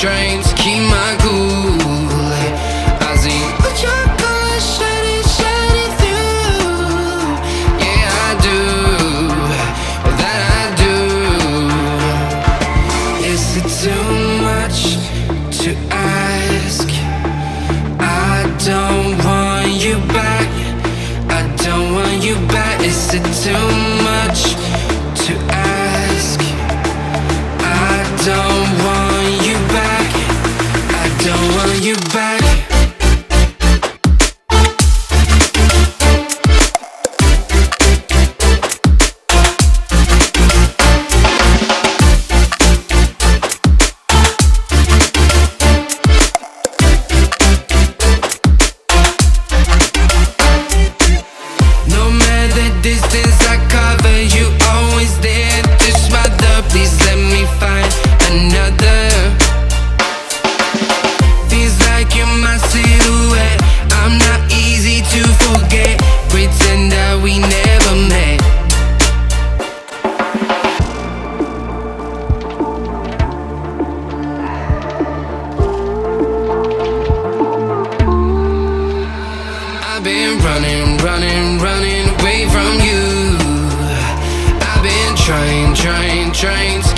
trying to keep my cool. I see what your colors shining through. Yeah, I do, that I do. Is it too much to ask? I don't want you back. I don't want you back. Is it too much to ask? I don't want you back. I don't want you back. No matter the distance I cover, you always there. Just mother, please let me find another. Feels like you're my silhouette. I'm not easy to forget. Pretend that we never met. I've been running away from you. I've been trying to